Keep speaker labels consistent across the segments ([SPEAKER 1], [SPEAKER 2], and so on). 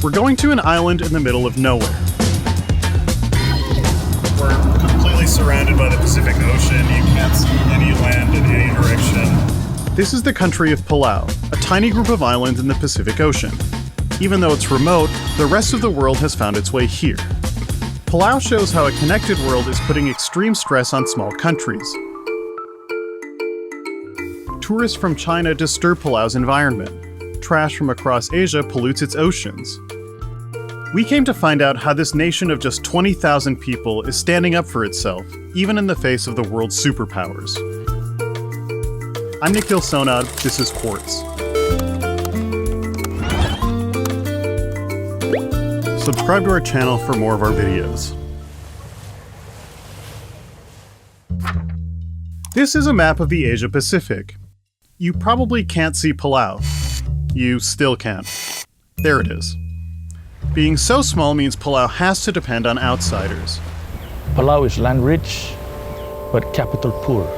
[SPEAKER 1] We're going to an island in the middle of nowhere. We're completely surrounded by the Pacific Ocean. You can't see any land in any direction. This is the country of Palau, a tiny group of islands in the Pacific Ocean. Even though it's remote, the rest of the world has found its way here. Palau shows how a connected world is putting extreme stress on small countries. Tourists from China disturb Palau's environment. Trash from across Asia pollutes its oceans. We came to find out how this nation of just 20,000 people is standing up for itself, even in the face of the world's superpowers. I'm Nikhil Sonad, this is Quartz. Subscribe to our channel for more of our videos. This is a map of the Asia Pacific. You probably can't see Palau. You still can't. There it is. Being so small means Palau has to depend on outsiders.
[SPEAKER 2] Palau is land rich, but capital poor.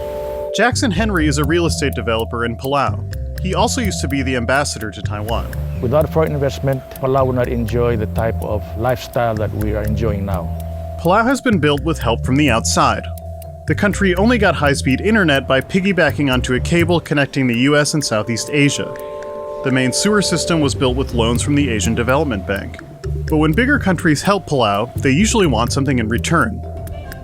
[SPEAKER 1] Jackson Henry is a real estate developer in Palau. He also used to be the ambassador to Taiwan.
[SPEAKER 2] Without foreign investment, Palau would not enjoy the type of lifestyle that we are enjoying now.
[SPEAKER 1] Palau has been built with help from the outside. The country only got high-speed internet by piggybacking onto a cable connecting the US and Southeast Asia. The main sewer system was built with loans from the Asian Development Bank. But when bigger countries help Palau, they usually want something in return.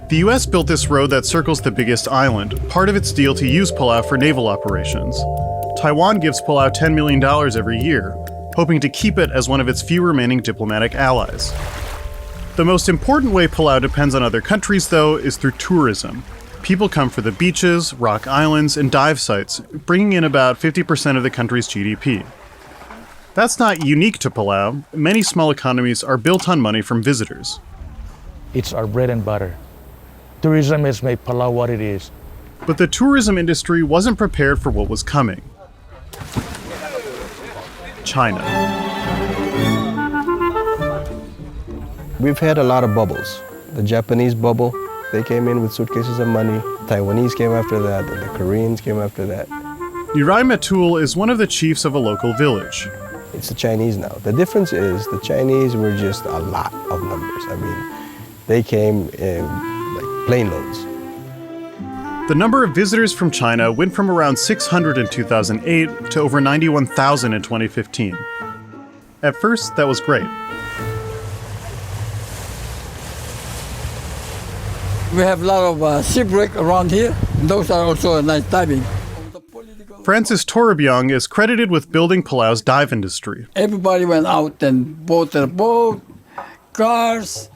[SPEAKER 1] The US built this road that circles the biggest island, part of its deal to use Palau for naval operations. Taiwan gives Palau $10 million every year, hoping to keep it as one of its few remaining diplomatic allies. The most important way Palau depends on other countries, though, is through tourism. People come for the beaches, rock islands, and dive sites, bringing in about 50% of the country's GDP. That's not unique to Palau. Many small economies are built on money from visitors.
[SPEAKER 2] It's our bread and butter. Tourism has made Palau what it is.
[SPEAKER 1] But the tourism industry wasn't prepared for what was coming. China.
[SPEAKER 3] We've had a lot of bubbles. The Japanese bubble, they came in with suitcases of money. Taiwanese came after that, and the Koreans came after that.
[SPEAKER 1] Yurai Matul is one of the chiefs of a local village.
[SPEAKER 3] It's the Chinese now. The difference is the Chinese were just a lot of numbers. I mean, they came in like plane loads.
[SPEAKER 1] The number of visitors from China went from around 600 in 2008 to over 91,000 in 2015. At first, that was great.
[SPEAKER 4] We have a lot of shipwreck around here. Those are also nice diving.
[SPEAKER 1] Francis Torrebyong is credited with building Palau's dive industry.
[SPEAKER 4] Everybody went out and bought a boat, cars,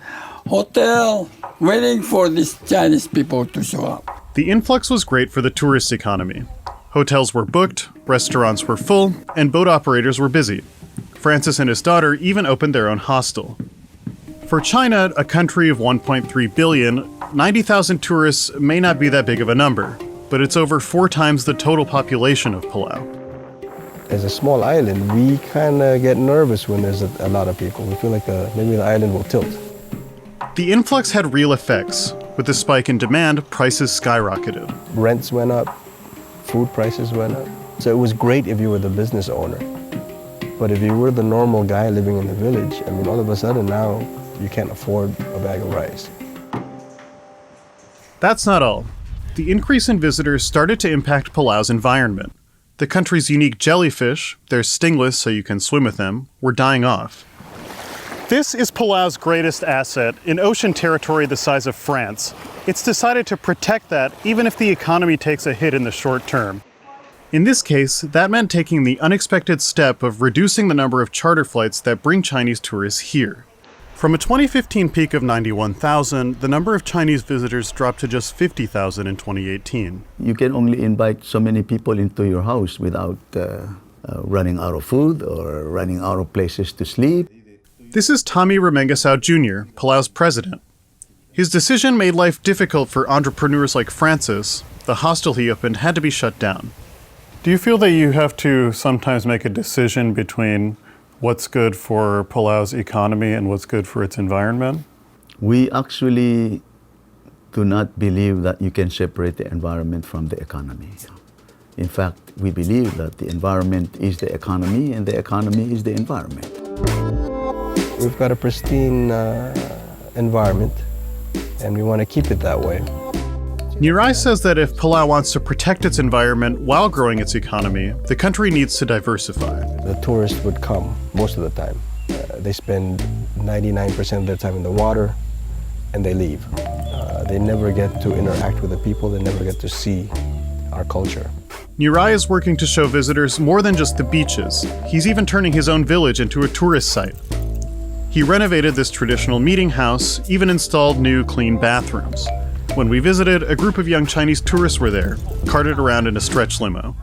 [SPEAKER 4] hotel, waiting for these Chinese people to show up.
[SPEAKER 1] The influx was great for the tourist economy. Hotels were booked, restaurants were full, and boat operators were busy. Francis and his daughter even opened their own hostel. For China, a country of 1.3 billion, 90,000 tourists may not be that big of a number, but it's over 4 times the total population of Palau.
[SPEAKER 3] As a small island, we kind of get nervous when there's a lot of people. We feel like maybe the island will tilt.
[SPEAKER 1] The influx had real effects. With the spike in demand, prices skyrocketed.
[SPEAKER 3] Rents went up, food prices went up. So it was great if you were the business owner. But if you were the normal guy living in the village, I mean, all of a sudden now, you can't afford a bag of rice.
[SPEAKER 1] That's not all. The increase in visitors started to impact Palau's environment. The country's unique jellyfish, they're stingless so you can swim with them, were dying off. This is Palau's greatest asset, in ocean territory the size of France. It's decided to protect that even if the economy takes a hit in the short term. In this case, that meant taking the unexpected step of reducing the number of charter flights that bring Chinese tourists here. From a 2015 peak of 91,000, the number of Chinese visitors dropped to just 50,000 in 2018.
[SPEAKER 5] You can only invite so many people into your house without running out of food or running out of places to sleep.
[SPEAKER 1] This is Tommy Remengesau Jr., Palau's president. His decision made life difficult for entrepreneurs like Francis. The hostel he opened had to be shut down. Do you feel that you have to sometimes make a decision between what's good for Palau's economy and what's good for its environment?
[SPEAKER 5] We actually do not believe that you can separate the environment from the economy. In fact, we believe that the environment is the economy and the economy is the environment.
[SPEAKER 3] We've got a pristine environment, and we want to keep it that way.
[SPEAKER 1] Nirai says that if Palau wants to protect its environment while growing its economy, the country needs to diversify.
[SPEAKER 3] The tourists would come most of the time. They spend 99% of their time in the water, and they leave. They never get to interact with the people, they never get to see our culture.
[SPEAKER 1] Nirai is working to show visitors more than just the beaches. He's even turning his own village into a tourist site. He renovated this traditional meeting house, even installed new clean bathrooms. When we visited, a group of young Chinese tourists were there, carted around in a stretch limo.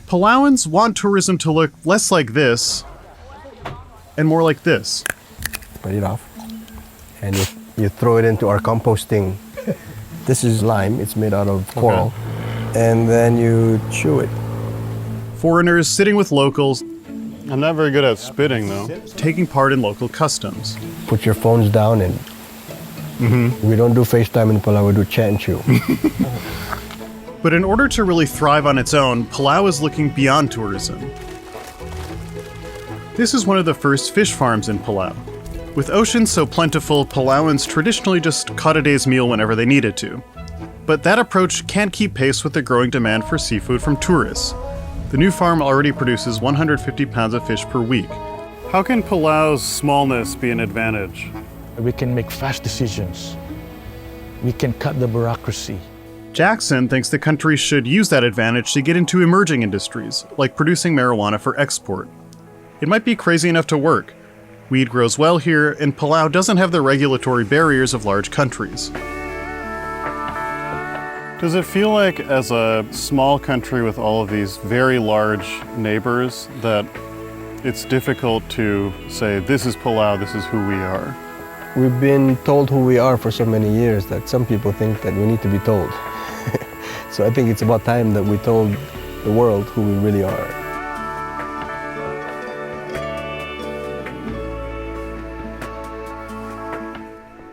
[SPEAKER 1] Palauans want tourism to look less like this and more like this.
[SPEAKER 3] Put it off, and you throw it into our composting. This is lime, it's made out of coral, and then you chew it.
[SPEAKER 1] Foreigners sitting with locals. I'm not very good at spitting, though. Taking part in local customs.
[SPEAKER 3] Put your phones down, and we don't do FaceTime in Palau, we do chat and chew.
[SPEAKER 1] But in order to really thrive on its own, Palau is looking beyond tourism. This is one of the first fish farms in Palau. With oceans so plentiful, Palauans traditionally just caught a day's meal whenever they needed to. But that approach can't keep pace with the growing demand for seafood from tourists. The new farm already produces 150 pounds of fish per week. How can Palau's smallness be an advantage?
[SPEAKER 2] We can make fast decisions. We can cut the bureaucracy.
[SPEAKER 1] Jackson thinks the country should use that advantage to get into emerging industries, like producing marijuana for export. It might be crazy enough to work. Weed grows well here, and Palau doesn't have the regulatory barriers of large countries. Does it feel like, as a small country with all of these very large neighbors, that it's difficult to say, this is Palau, this is who we are?
[SPEAKER 3] We've been told who we are for so many years that some people think that we need to be told. So I think it's about time that we told the world who we really are.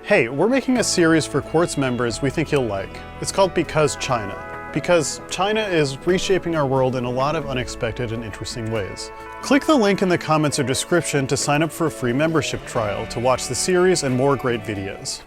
[SPEAKER 1] Hey, we're making a series for Quartz members we think you'll like. It's called Because China. Because China is reshaping our world in a lot of unexpected and interesting ways. Click the link in the comments or description to sign up for a free membership trial to watch the series and more great videos.